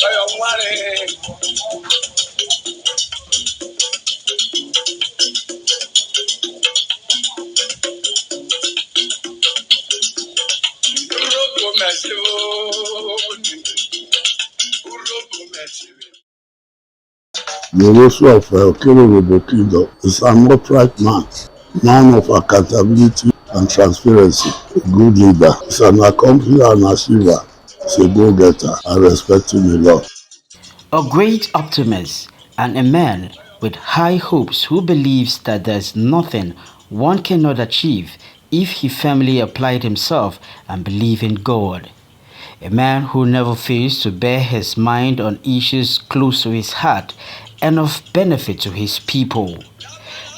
The Rosu of Okumagba Kingdom is an upright man of accountability and transparency, a good leader. He's an accomplished and achiever. He's a go-getter. I respect him a lot. A great optimist and a man with high hopes who believes that there is nothing one cannot achieve if he firmly applied himself and believed in God. A man who never fails to bear his mind on issues close to his heart and of benefit to his people.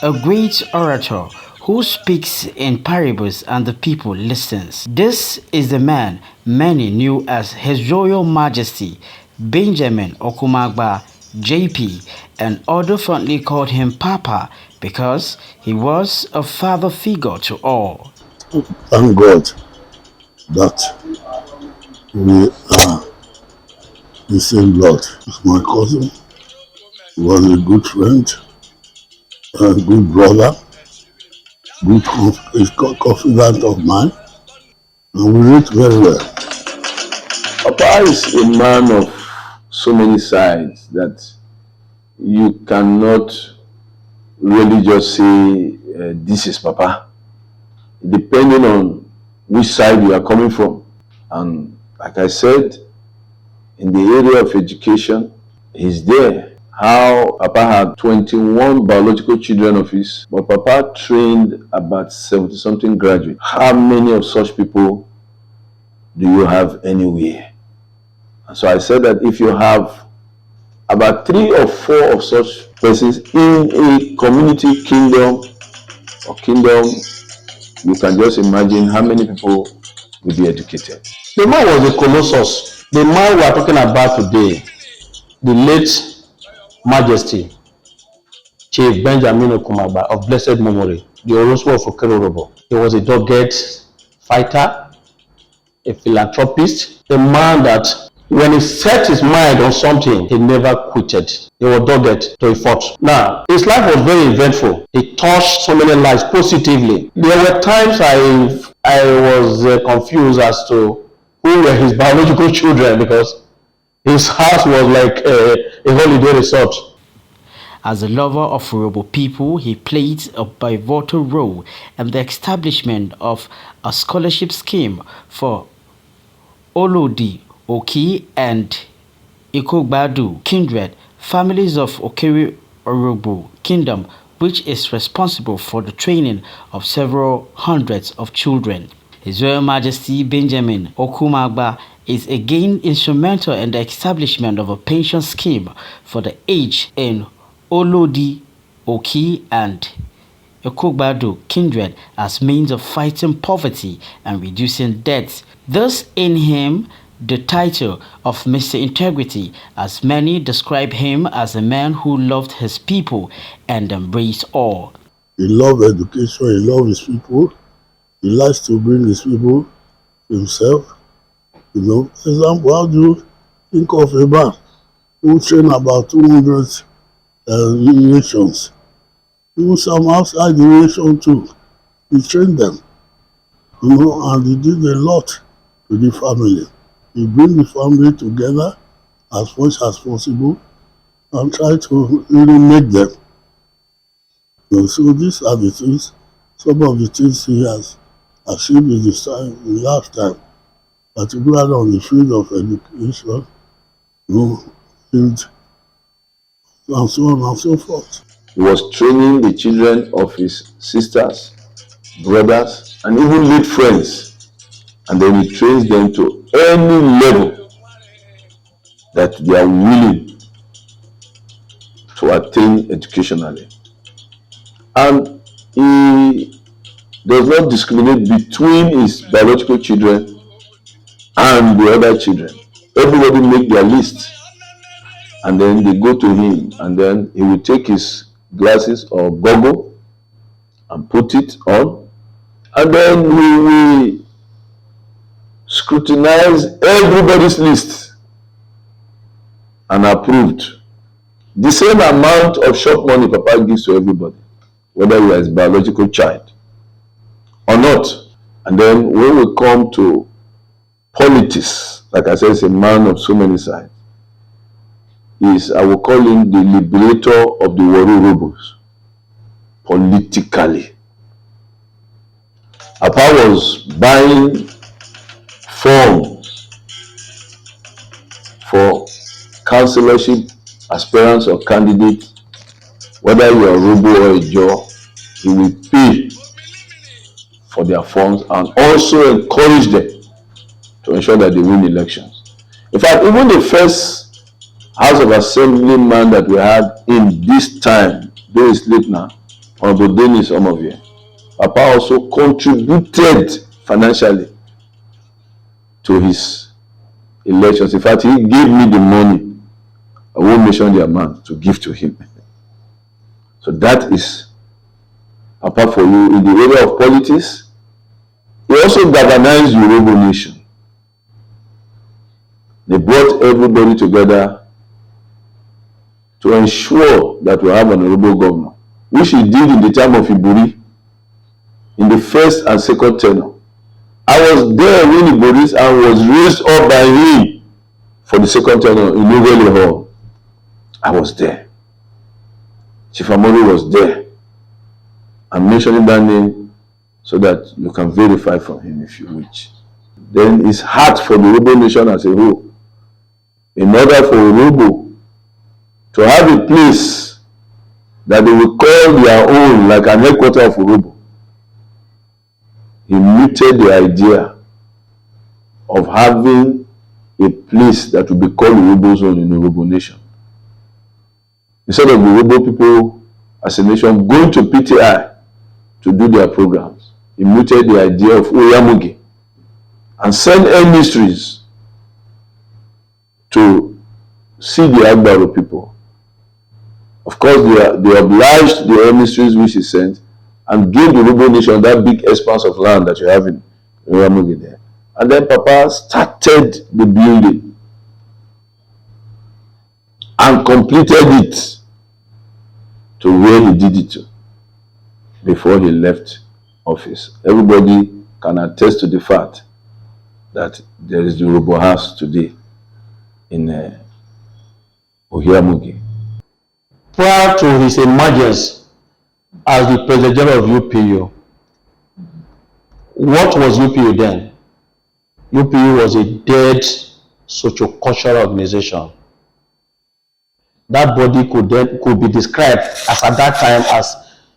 A great orator who speaks in parables and the people listens. This is the man many knew as His Royal Majesty Benjamin Okumagba JP, and others fondly called him Papa because he was a father figure to all. Thank God that we are the same blood. He's my cousin. He was a good friend, a good brother, confidant of mine, and we relate very well. Papa is a man of so many sides that you cannot really just say this is Papa, depending on which side you are coming from. And like I said, in the area of education, he's there. How Papa had 21 biological children of his, but Papa trained about 70-something graduates. How many of such people do you have anywhere? And so I said that if you have about 3 or 4 of such persons in a community kingdom, you can just imagine how many people will be educated. The man was a colossus. The man we are talking about today, the late Majesty, Chief Benjamin Okumagba of blessed memory, the Orosu of Okerobo. He was a dogged fighter, a philanthropist, a man that when he set his mind on something, he never quitted. He was dogged till he fought. Now, his life was very eventful. He touched so many lives positively. There were times I was confused as to who were his biological children because his house was like a holiday resort. As a lover of Yoruba people, he played a pivotal role in the establishment of a scholarship scheme for Olodi, Oki, and Ikogbadu kindred, families of Okere Orobo Kingdom, which is responsible for the training of several hundreds of children. His Royal Majesty Benjamin Okumagba is again instrumental in the establishment of a pension scheme for the aged in Olodi, Oki, and Ikogbadu kindred as means of fighting poverty and reducing debts. Thus in him the title of Mr. Integrity, as many describe him as a man who loved his people and embraced all. He loved education, he loved his people, he likes to bring his people to himself. You know, for example, how do you think of a man who trained about 200 nations? Even some outside the nation too. He trained them, you know, and he did a lot to the family. He bring the family together as much as possible and try to really make them. You know, so these are the things, some of the things he has achieved in his lifetime, particularly on the field of education, you know, field, and so on and so forth. He was training the children of his sisters, brothers, and even late friends. And then he trains them to any level that they are willing to attain educationally. And he does not discriminate between his biological children and the other children. Everybody make their list, and then they go to him, and then he will take his glasses or goggle and put it on, and then we will scrutinize everybody's list. and approved the same amount of shop money Papa gives to everybody, whether you are his biological child or not. And then when we come to politics, like I said, he's a man of so many sides. I will call him the liberator of the Waru rebels politically. Papa was buying forms for councillorship aspirants or candidates, whether you are a Robo or a Joe, he will pay for their forms and also encourage them to ensure that they win elections. In fact, even the first House of Assembly man that we had in this time, though it's late now, Honorable Dennis Omovie, Papa also contributed financially to his elections. In fact, he gave me the money. I won't mention the amount to give to him. So that is Papa for you in the area of politics. He also galvanized the Yoruba nation. They brought everybody together to ensure that we have an honorable governor, which he did in the time of Iburi, in the first and second tenure. I was there when Iburi and was raised up by him for the second tenure in Nuveli Hall. I was there. Chief Amori was there. I'm mentioning that name so that you can verify from him if you wish. Then his heart for the Yoruba nation as a whole. In order for Yoruba to have a place that they will call their own, like an headquarters of Yoruba, he mooted the idea of having a place that will be called Yoruba zone in Yoruba nation. Instead of the Yoruba people as a nation going to PTI to do their programs, he mooted the idea of Oyamugi and send emissaries to see the Agbaro people. Of course, they obliged the emissaries which he sent and gave the Yoruba nation that big expanse of land that you have in Oyamugi there. And then Papa started the building and completed it to where he did it to before he left office. Everybody can attest to the fact that there is the Yoruba house today in Ohiamugi. Prior to his emergence as the President General of UPU, what was UPU then? UPU was a dead socio-cultural organization. That body could be described as at that time as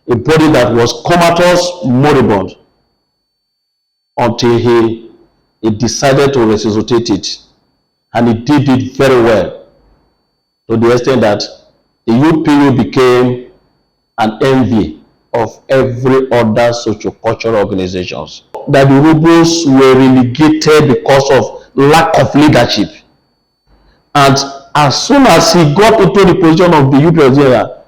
a body that was comatose, moribund, until he decided to resuscitate it. And he did it very well, to the extent that the UPU became an envy of every other socio-cultural organizations. That the Urubos were relegated because of lack of leadership. And as soon as he got into the position of the UPU general,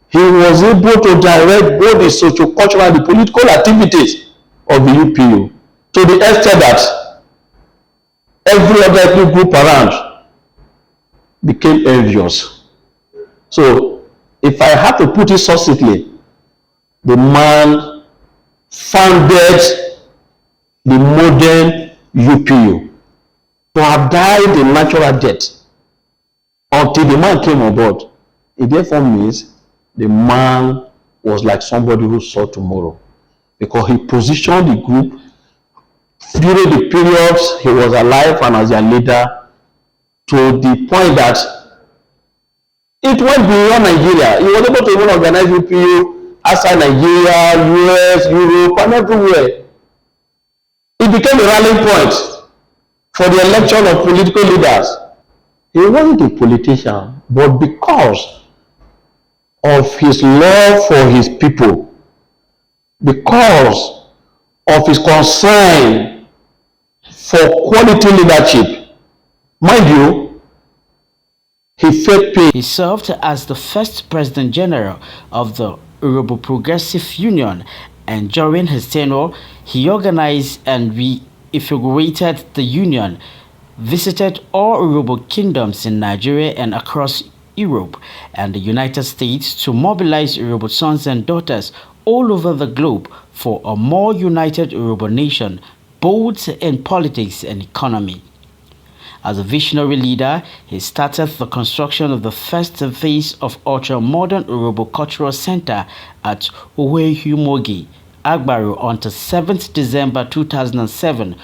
he was able to direct both the socio-cultural and the political activities of the UPU to the extent that every other ethnic group around became envious. So, if I have to put it succinctly, the man founded the modern UPU. To have died a natural death until the man came on board, it therefore means the man was like somebody who saw tomorrow, because he positioned the group during the periods he was alive and as their leader to the point that it went beyond Nigeria. He was able to even organize UPU outside Nigeria, US, Europe, and everywhere. It became a rallying point for the election of political leaders. He wasn't a politician, but because of his love for his people, because of his concern for quality leadership, mind you, he felt pain. He served as the first President General of the Yoruba Progressive Union, and during his tenure, he organized and re-invigorated the union visited all Yoruba kingdoms in Nigeria and across Europe and the United States to mobilize Yoruba sons and daughters all over the globe for a more united Yoruba nation, both in politics and economy. As a visionary leader, he started the construction of the first phase of ultra-modern Yoruba Cultural Center at Owehumogi, Agbaru on the 7th December 2007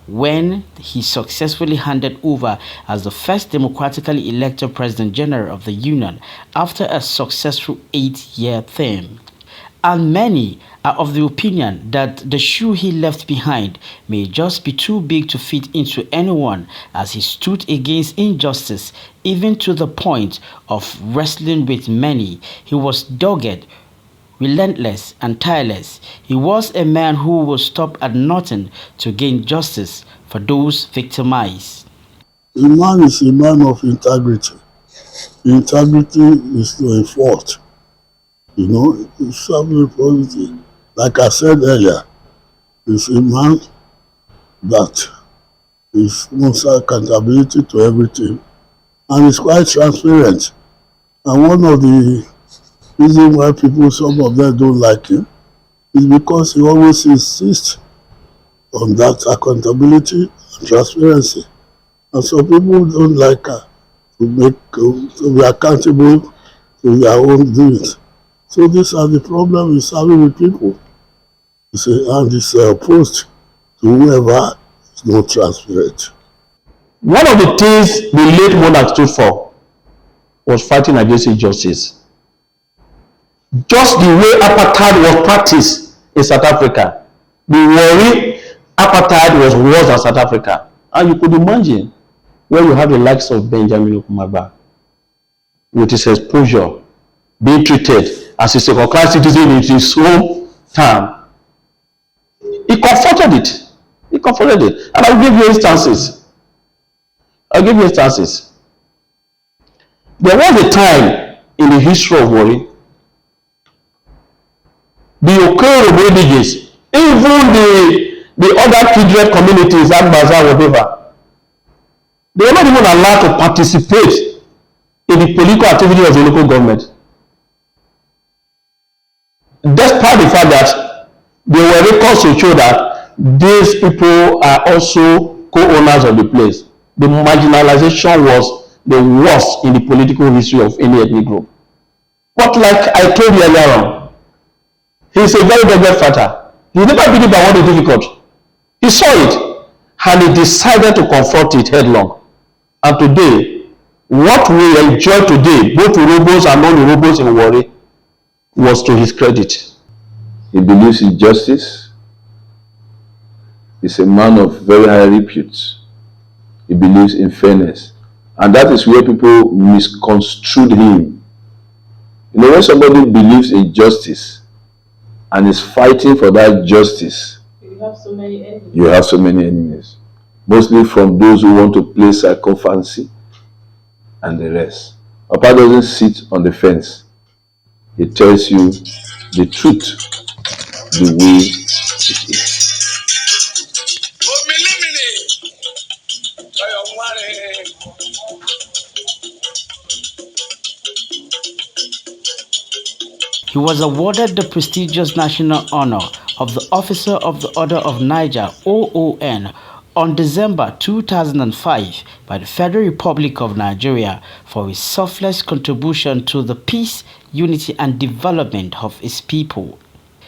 when he successfully handed over as the first democratically elected President General of the Union after a successful 8-year term. And many are of the opinion that the shoe he left behind may just be too big to fit into anyone as he stood against injustice even to the point of wrestling with many. He was dogged, relentless and tireless. He was a man who would stop at nothing to gain justice for those victimized. A man is a man of integrity. Integrity is to a fault. You know, it's something positive. Like I said earlier, he's a man that wants accountability to everything and is quite transparent. And one of the reasons why some of them don't like him, is because he always insists on that accountability and transparency. And some people don't like her to be accountable to their own doings. So these are the problems he's having with people. And he's opposed to whoever is not transparent. One of the things the late monarch stood for was fighting against injustice. Just the way apartheid was practiced in South Africa, the worry apartheid was worse than South Africa. And you could imagine when you have the likes of Benjamin Okumagba, with his exposure, being treated as a second-class citizen in his hometown. He confronted it. He confronted it. And I'll give you instances. There was a time in the history of Warri, the Okoro religions, even the other kindred communities, Agbaza, whatever, they were not even allowed to participate in the political activity of the local government. Despite the fact that there were records to show that these people are also co-owners of the place, the marginalization was the worst in the political history of any ethnic group. But like I told you earlier on, he's a very good fighter. He never believed that what is difficult. He saw it and he decided to confront it headlong. And today, what we enjoy today, both Urhobos and non-Urhobos in Warri, was to his credit. He believes in justice. He's a man of very high repute. He believes in fairness. And that is where people misconstrued him. You know, when somebody believes in justice and is fighting for that justice, you have so many enemies. Mostly from those who want to play sycophancy and the rest. Papa doesn't sit on the fence. He tells you the truth, the way it is. He was awarded the prestigious national honor of the Officer of the Order of Niger (OON) on December 2005 by the Federal Republic of Nigeria for his selfless contribution to the peace, unity and development of his people.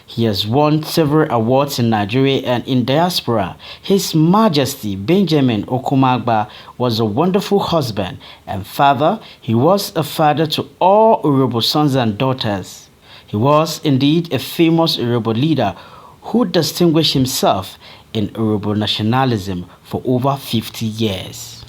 He has won several awards in Nigeria and in diaspora. His Majesty Benjamin Okumagba was a wonderful husband and father. He was a father to all Yoruba sons and daughters. He was indeed a famous Yoruba leader who distinguished himself in Yoruba nationalism for over 50 years.